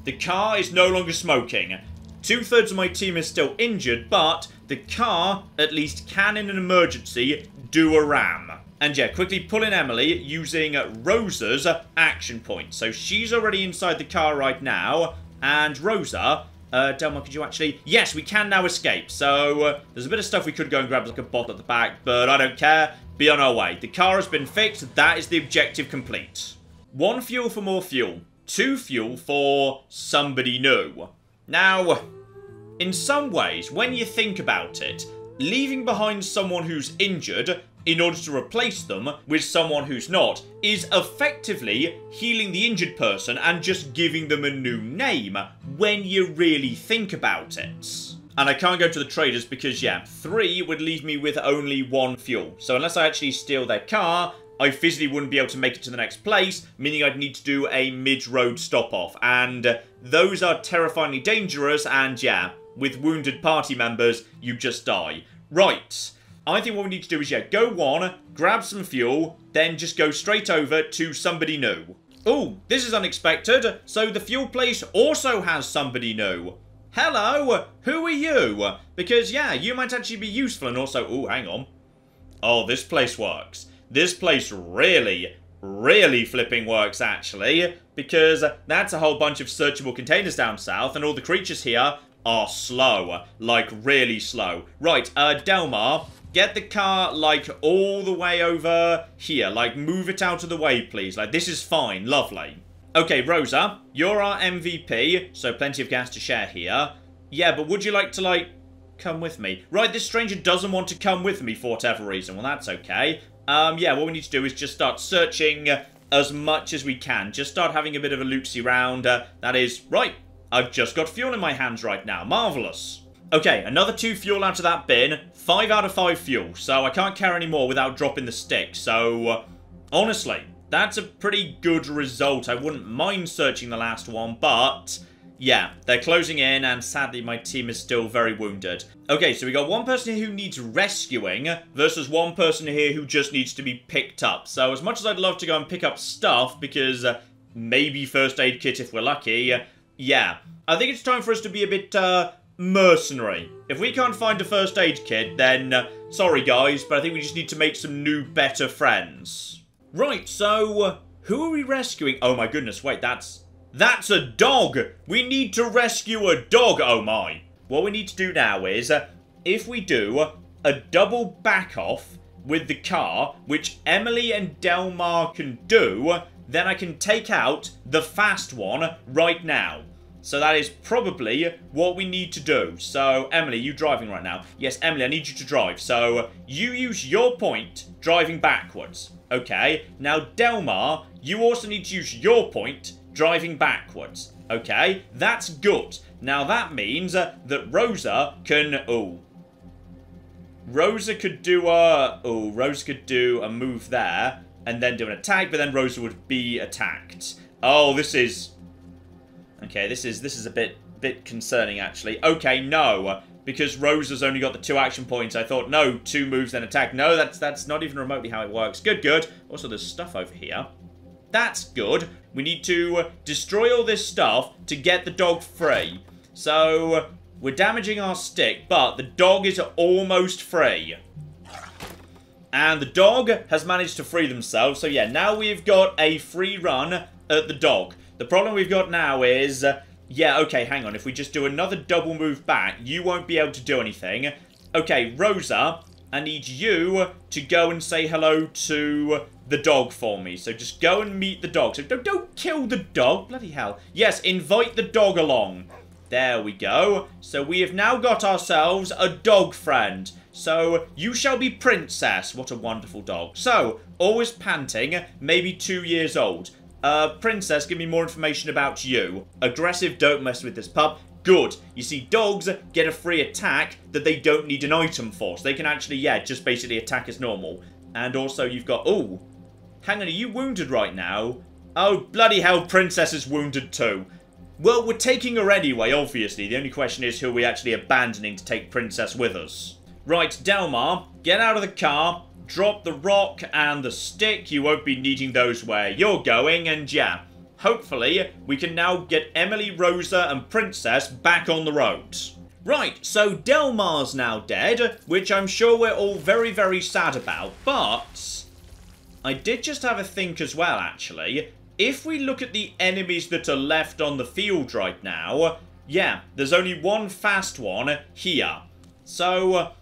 the car is no longer smoking. 2/3 of my team is still injured, but the car at least can, in an emergency, do a ram. And yeah, quickly pull in Emily using Rosa's action point. So she's already inside the car right now. And Rosa, Delmar, could you actually... Yes, we can now escape. So there's a bit of stuff we could go and grab, like a bottle at the back. But I don't care. Be on our way. The car has been fixed. That is the objective complete. 1 fuel for more fuel. 2 fuel for somebody new. Now, in some ways, when you think about it, leaving behind someone who's injured in order to replace them with someone who's not is effectively healing the injured person and just giving them a new name when you really think about it. And I can't go to the traders because, yeah, 3 would leave me with only 1 fuel. So unless I actually steal their car, I physically wouldn't be able to make it to the next place, meaning I'd need to do a mid-road stop-off. And those are terrifyingly dangerous, and yeah, with wounded party members, you just die. Right. I think what we need to do is, yeah, go 1, grab some fuel, then just go straight over to somebody new. Ooh, this is unexpected. So the fuel place also has somebody new. Hello, who are you? Because, yeah, you might actually be useful, and also, ooh, hang on. Oh, this place works. This place really, really flipping works, actually, because that's a whole bunch of searchable containers down south, and all the creatures here are slow, like really slow. Right, Delmar, get the car, like, all the way over here. Like, move it out of the way, please. Like, this is fine. Lovely. Okay, Rosa, you're our MVP, so plenty of gas to share here. Yeah, but would you like to, like, come with me? Right, this stranger doesn't want to come with me for whatever reason. Well, that's okay. Yeah, what we need to do is just start searching as much as we can. Just start having a bit of a loopsy round. That is, right, I've just got fuel in my hands right now. Marvellous. Okay, another 2 fuel out of that bin. 5 out of 5 fuel. So I can't carry any more without dropping the stick. So, honestly, that's a pretty good result. I wouldn't mind searching the last one, but yeah, they're closing in, and sadly my team is still very wounded. Okay, so we got 1 person here who needs rescuing versus 1 person here who just needs to be picked up. So as much as I'd love to go and pick up stuff, because maybe first aid kit if we're lucky, yeah, I think it's time for us to be a bit mercenary. If we can't find a first aid kit, then sorry guys, but I think we just need to make some new, better friends. Right, so who are we rescuing? Oh my goodness, wait, that's a dog! We need to rescue a dog, oh my! What we need to do now is, if we do a double back off with the car, which Emily and Delmar can do, then I can take out the fast one right now. So that is probably what we need to do. So, Emily, you driving right now? Yes, Emily, I need you to drive. So, you use your point driving backwards. Okay, now Delmar, you also need to use your point driving backwards. Okay, that's good. Now that means that Rosa can... Oh. Rosa could do a... Oh, Rosa could do a move there and then do an attack, but then Rosa would be attacked. Oh, this is... Okay, this is a bit concerning, actually. Okay, no, because Rosa's only got the 2 action points. I thought, no, 2 moves, then attack. No, that's not even remotely how it works. Good, good. Also, there's stuff over here. That's good. We need to destroy all this stuff to get the dog free. So, we're damaging our stick, but the dog is almost free. And the dog has managed to free themselves. So, yeah, now we've got a free run at the dog. The problem we've got now is... yeah, okay, hang on. If we just do another double move back, you won't be able to do anything. Okay, Rosa, I need you to go and say hello to the dog for me. So just go and meet the dog. So don't kill the dog. Bloody hell. Yes, invite the dog along. There we go. So we have now got ourselves a dog friend. So you shall be Princess. What a wonderful dog. So, always panting, maybe 2 years old. Princess, give me more information about you. Aggressive, don't mess with this pup. Good. You see, dogs get a free attack that they don't need an item for. So they can actually, yeah, just basically attack as normal. And also you've got... Oh, hang on, are you wounded right now? Oh, bloody hell, Princess is wounded too. Well, we're taking her anyway, obviously. The only question is who are we actually abandoning to take Princess with us. Right, Delmar, get out of the car. Drop the rock and the stick. You won't be needing those where you're going. And yeah, hopefully we can now get Emily, Rosa and Princess back on the road. Right, so Delmar's now dead, which I'm sure we're all very, very sad about. But I did just have a think as well, actually. If we look at the enemies that are left on the field right now, yeah, there's only one fast one here. So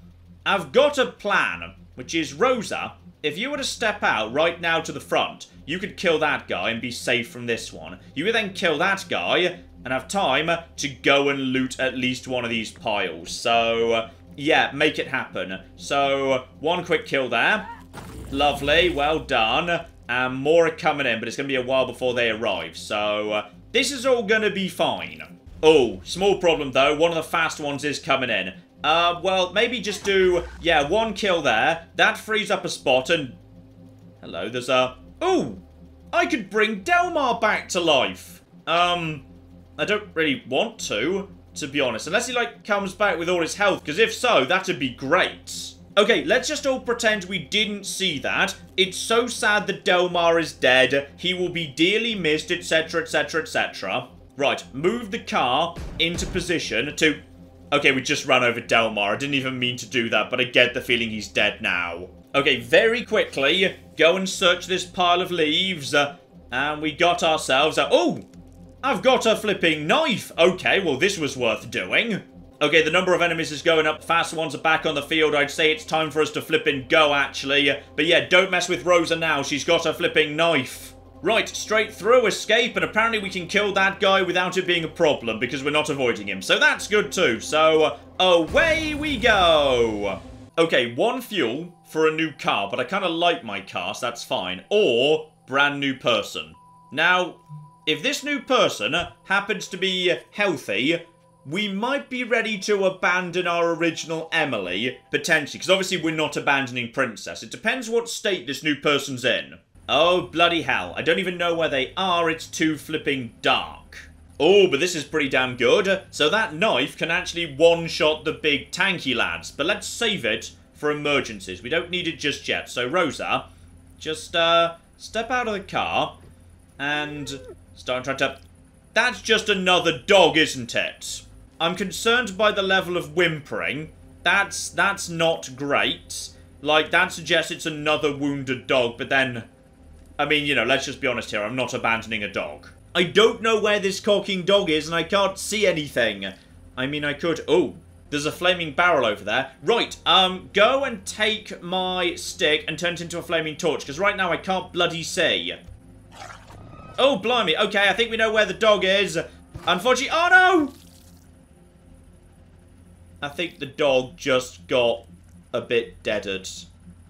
I've got a plan. Which is, Rosa, if you were to step out right now to the front, you could kill that guy and be safe from this one. You could then kill that guy and have time to go and loot at least one of these piles. So, yeah, make it happen. So, one quick kill there. Lovely, well done. And more are coming in, but it's going to be a while before they arrive. So, this is all going to be fine. Oh, small problem though. One of the fast ones is coming in. Well, maybe just do, yeah, 1 kill there. That frees up a spot and... Hello, there's a... Ooh! I could bring Delmar back to life. I don't really want to be honest. Unless he, like, comes back with all his health. Because if so, that'd be great. Okay, let's just all pretend we didn't see that. It's so sad that Delmar is dead. He will be dearly missed, etc, etc, etc. Right, move the car into position to... Okay, we just ran over Delmar. I didn't even mean to do that, but I get the feeling he's dead now. Okay, very quickly, go and search this pile of leaves. And we got ourselves a... Oh! I've got a flipping knife! Okay, well, this was worth doing. Okay, the number of enemies is going up. Fast ones are back on the field. I'd say it's time for us to flipping go, actually. But yeah, don't mess with Rosa now. She's got a flipping knife. Right, straight through, escape, and apparently we can kill that guy without it being a problem because we're not avoiding him. So that's good too. So, away we go! Okay, 1 fuel for a new car, but I kind of like my car, so that's fine. Or, brand new person. Now, if this new person happens to be healthy, we might be ready to abandon our original Emily, potentially. Because obviously we're not abandoning Princess. It depends what state this new person's in. Oh, bloody hell. I don't even know where they are. It's too flipping dark. Oh, but this is pretty damn good. So that knife can actually one-shot the big tanky lads. But let's save it for emergencies. We don't need it just yet. So, Rosa, just step out of the car and start trying to... That's just another dog, isn't it? I'm concerned by the level of whimpering. That's not great. Like, that suggests it's another wounded dog, but then... I mean, you know, let's just be honest here. I'm not abandoning a dog. I don't know where this caulking dog is, and I can't see anything. I mean, I could... Oh, there's a flaming barrel over there. Right, go and take my stick and turn it into a flaming torch, because right now I can't bloody see. Oh, blimey. Okay, I think we know where the dog is. Unfortunately... Oh, no! I think the dog just got a bit deaded.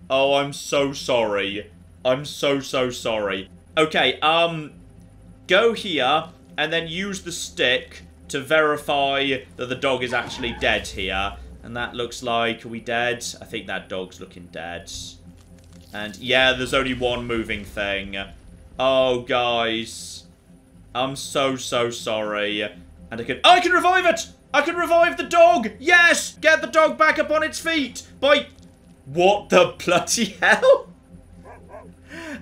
Oh, I'm so sorry. I'm so sorry. Okay, go here, and then use the stick to verify that the dog is actually dead here. And that looks like, are we dead? I think that dog's looking dead. And yeah, there's only one moving thing. Oh, guys. I'm so sorry. And I can revive it! I can revive the dog! Yes! Get the dog back up on its feet! What the bloody hell?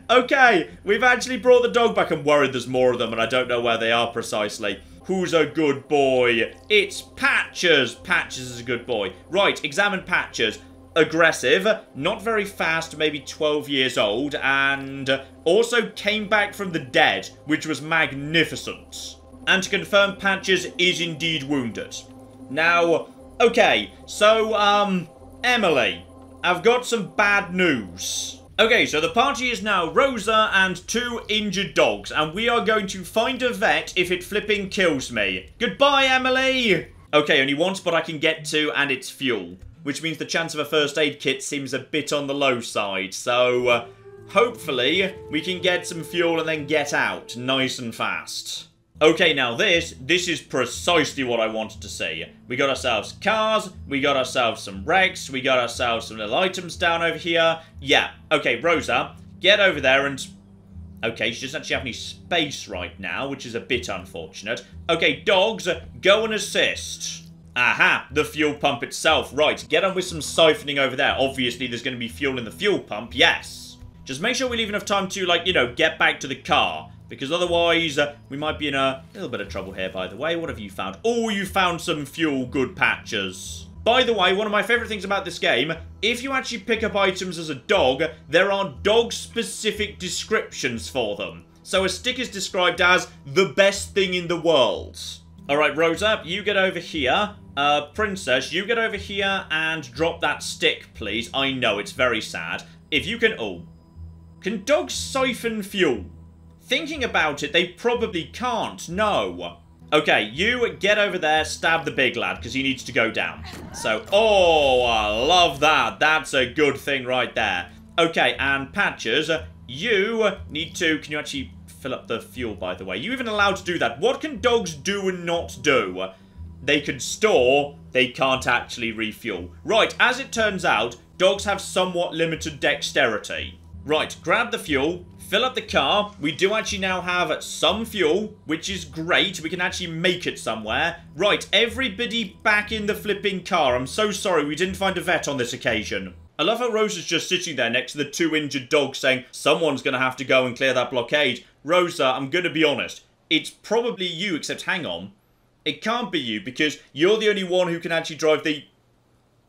Okay, we've actually brought the dog back. I'm worried there's more of them and I don't know where they are precisely. Who's a good boy? It's Patches. Patches is a good boy. Right, examine Patches. Aggressive, not very fast, maybe 12 years old, and also came back from the dead, which was magnificent. And to confirm, Patches is indeed wounded. Now, okay, so, Emily, I've got some bad news. Okay, so the party is now Rosa and 2 injured dogs, and we are going to find a vet if it flipping kills me. Goodbye, Emily! Okay, only one spot I can get to, and it's fuel. Which means the chance of a first aid kit seems a bit on the low side. So, hopefully, we can get some fuel and then get out nice and fast. Okay, now this is precisely what I wanted to see. We got ourselves cars, we got ourselves some wrecks, we got ourselves some little items down over here. Yeah, okay, Rosa, get over there and... Okay, she doesn't actually have any space right now, which is a bit unfortunate. Okay, dogs, go and assist. Aha, the fuel pump itself. Right, get on with some siphoning over there. Obviously, there's going to be fuel in the fuel pump, yes. Just make sure we leave enough time to, like, you know, get back to the car. Because otherwise, we might be in a little bit of trouble here, by the way. What have you found? Oh, you found some fuel, good Patches. By the way, one of my favourite things about this game, if you actually pick up items as a dog, there are dog-specific descriptions for them. So a stick is described as the best thing in the world. Alright, Rosa, you get over here. Princess, you get over here and drop that stick, please. I know, it's very sad. If you can... Oh. Can dogs siphon fuel? Thinking about it, they probably can't. No. Okay, you get over there, stab the big lad, because he needs to go down. So, oh, I love that. That's a good thing right there. Okay, and Patches, you need to... Can you actually fill up the fuel, by the way? Are you even allowed to do that? What can dogs do and not do? They can store, they can't actually refuel. Right, as it turns out, dogs have somewhat limited dexterity. Right, grab the fuel, fill up the car. We do actually now have some fuel, which is great. We can actually make it somewhere. Right, everybody back in the flipping car. I'm so sorry we didn't find a vet on this occasion. I love how Rosa's just sitting there next to the 2 injured dogs saying, someone's going to have to go and clear that blockade. Rosa, I'm going to be honest. It's probably you, except hang on. It can't be you, because you're the only one who can actually drive the...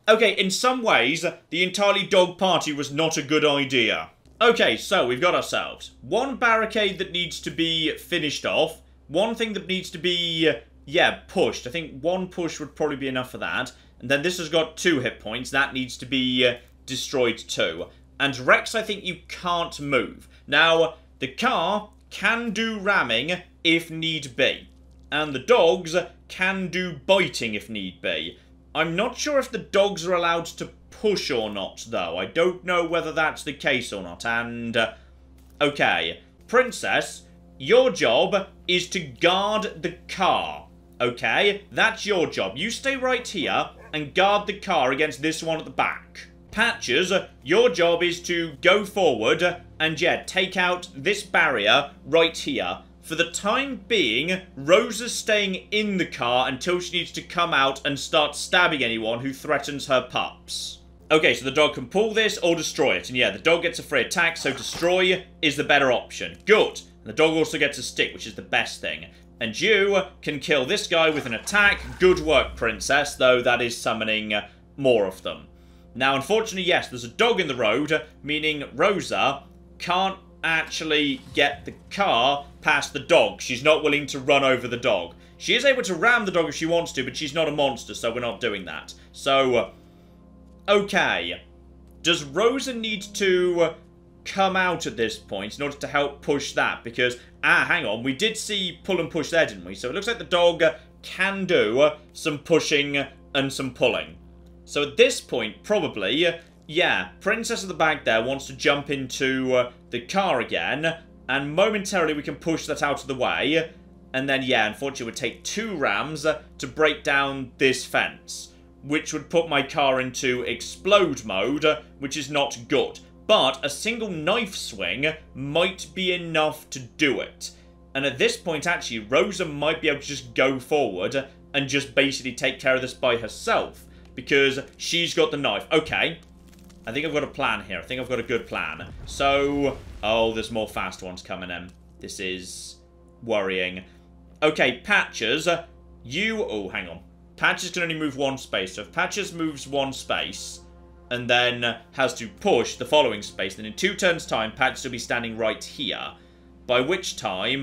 Okay, in some ways, the entirely dog party was not a good idea. Okay, so we've got ourselves one barricade that needs to be finished off, one thing that needs to be, yeah, pushed. I think one push would probably be enough for that. And then this has got 2 hit points. That needs to be destroyed too. And Rex, I think you can't move. Now, the car can do ramming if need be. And the dogs can do biting if need be. I'm not sure if the dogs are allowed to push or not, though. I don't know whether that's the case or not. And, okay. Princess, your job is to guard the car. Okay? That's your job. You stay right here and guard the car against this one at the back. Patches, your job is to go forward and, yeah, take out this barrier right here. For the time being, Rosa's staying in the car until she needs to come out and start stabbing anyone who threatens her pups. Okay, so the dog can pull this or destroy it. And yeah, the dog gets a free attack, so destroy is the better option. Good. And the dog also gets a stick, which is the best thing. And you can kill this guy with an attack. Good work, Princess, though that is summoning more of them. Now, unfortunately, yes, there's a dog in the road, meaning Rosa can't actually get the car past the dog. She's not willing to run over the dog. She is able to ram the dog if she wants to, but she's not a monster, so we're not doing that. So, okay. Does Rosa need to come out at this point in order to help push that? Because, hang on, we did see pull and push there, didn't we? So it looks like the dog can do some pushing and some pulling. So at this point, probably, yeah, Princess at the back there wants to jump into the car again, and momentarily we can push that out of the way. And then, yeah, unfortunately it would take 2 rams to break down this fence, which would put my car into explode mode, which is not good. But a single knife swing might be enough to do it. And at this point, actually, Rosa might be able to just go forward and just basically take care of this by herself, because she's got the knife. Okay, I think I've got a plan here. I think I've got a good plan. So, oh, there's more fast ones coming in. This is worrying. Okay, Patches, you... Oh, hang on. Patches can only move 1 space. So if Patches moves 1 space and then has to push the following space, then in 2 turns' time, Patches will be standing right here. By which time,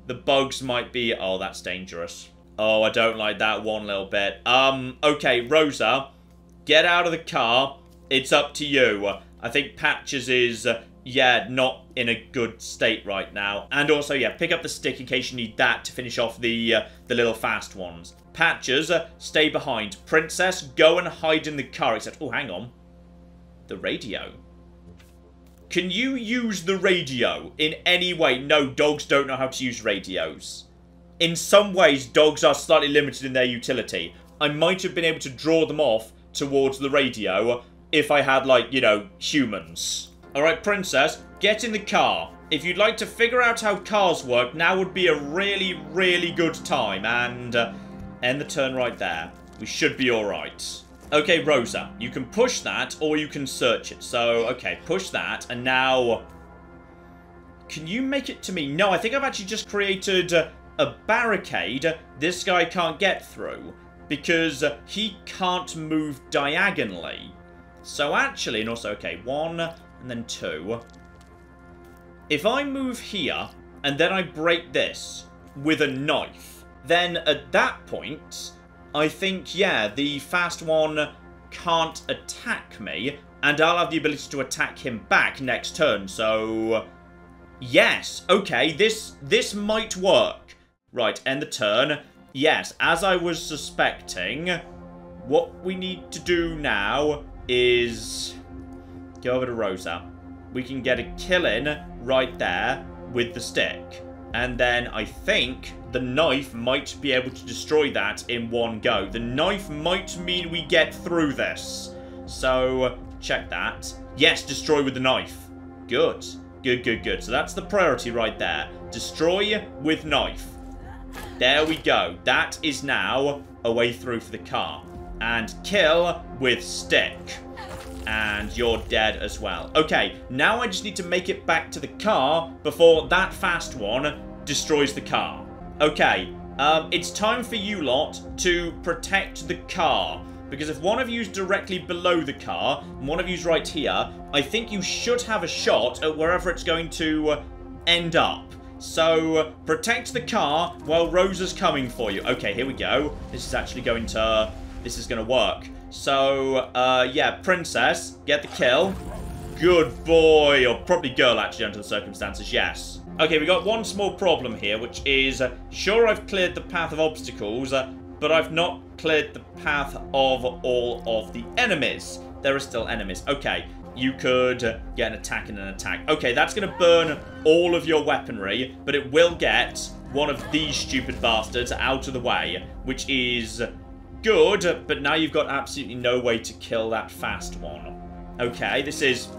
the bugs might be... Oh, that's dangerous. Oh, I don't like that one little bit. Okay, Rosa, get out of the car. It's up to you. I think Patches is... yeah, not in a good state right now. And also, yeah, pick up the stick in case you need that to finish off the little fast ones. Patches, stay behind. Princess, go and hide in the car. Except, oh, hang on. The radio. Can you use the radio in any way? No, dogs don't know how to use radios. In some ways, dogs are slightly limited in their utility. I might have been able to draw them off towards the radio if I had, like, you know, humans. Alright, Princess, get in the car. If you'd like to figure out how cars work, now would be a really, really good time. And end the turn right there. We should be alright. Okay, Rosa, you can push that or you can search it. So, okay, push that. And now... Can you make it to me? No, I think I've actually just created a barricade this guy can't get through. Because he can't move diagonally. So actually, and also, okay, 1... and then 2. If I move here, and then I break this with a knife, then at that point, I think, yeah, the fast one can't attack me, and I'll have the ability to attack him back next turn, so... Yes, okay, this might work. Right, end the turn. Yes, as I was suspecting, what we need to do now is... Go over to Rosa. We can get a kill in right there with the stick. And then I think the knife might be able to destroy that in one go. The knife might mean we get through this. So, check that. Yes, destroy with the knife. Good. Good, good, good. So that's the priority right there. Destroy with knife. There we go. That is now a way through for the car. And kill with stick. And you're dead as well. Okay, now I just need to make it back to the car before that fast one destroys the car. Okay, it's time for you lot to protect the car. Because if one of you's directly below the car, and one of you's right here, I think you should have a shot at wherever it's going to end up. So, protect the car while Rosa's coming for you. Okay, here we go. This is actually going to... This is going to work. So, yeah, Princess, get the kill. Good boy. Or probably girl, actually, under the circumstances, yes. Okay, we got one small problem here, which is, sure, I've cleared the path of obstacles, but I've not cleared the path of all of the enemies. There are still enemies. Okay, you could get an attack and an attack. Okay, that's going to burn all of your weaponry, but it will get one of these stupid bastards out of the way, which is... good, but now you've got absolutely no way to kill that fast one. Okay, this is...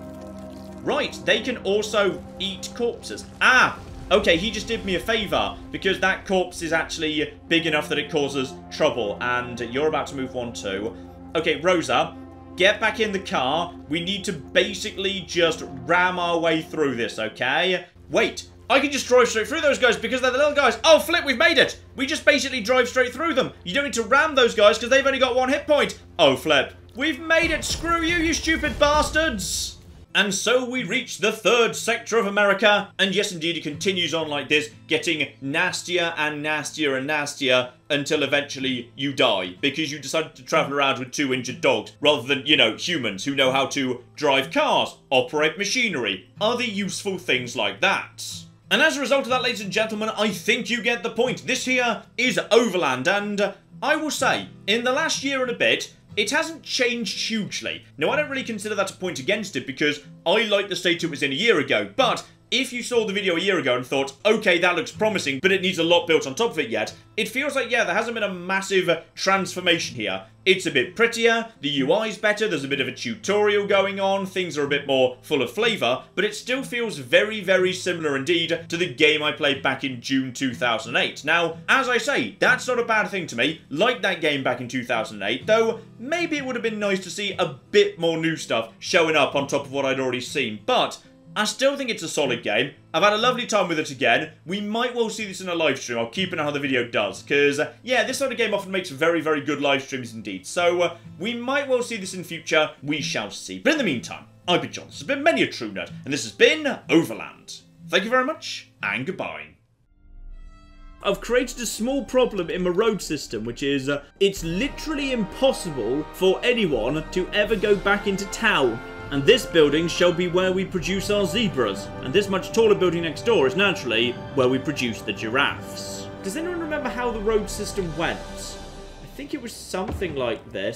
Right, they can also eat corpses. Ah! Okay, he just did me a favour, because that corpse is actually big enough that it causes trouble, and you're about to move 1 too. Okay, Rosa, get back in the car. We need to basically just ram our way through this, okay? Wait! I can just drive straight through those guys because they're the little guys. Oh, flip, we've made it. We just basically drive straight through them. You don't need to ram those guys because they've only got 1 hit point. Oh, flip. We've made it. Screw you, you stupid bastards. And so we reach the 3rd sector of America. And yes, indeed, it continues on like this, getting nastier and nastier and nastier until eventually you die because you decided to travel around with 2 injured dogs rather than, you know, humans who know how to drive cars, operate machinery, other useful things like that. And as a result of that, ladies and gentlemen, I think you get the point. This here is Overland, and I will say, in the last year and a bit, it hasn't changed hugely. Now, I don't really consider that a point against it because I like the state it was in a year ago, but if you saw the video a year ago and thought, okay, that looks promising, but it needs a lot built on top of it yet, it feels like, yeah, there hasn't been a massive transformation here. It's a bit prettier, the UI's better, there's a bit of a tutorial going on, things are a bit more full of flavour, but it still feels very, very similar indeed to the game I played back in June 2008. Now, as I say, that's not a bad thing to me, like that game back in 2008, though maybe it would have been nice to see a bit more new stuff showing up on top of what I'd already seen, but I still think it's a solid game. I've had a lovely time with it again. We might well see this in a live stream. I'll keep an eye on how the video does. Because, yeah, this sort of game often makes very, very good live streams indeed. So, we might well see this in future. We shall see. But in the meantime, I've been John. This has been many a true nerd. And this has been Overland. Thank you very much, and goodbye. I've created a small problem in my road system, which is, it's literally impossible for anyone to ever go back into town. And this building shall be where we produce our zebras. And this much taller building next door is naturally where we produce the giraffes. Does anyone remember how the road system went? I think it was something like this.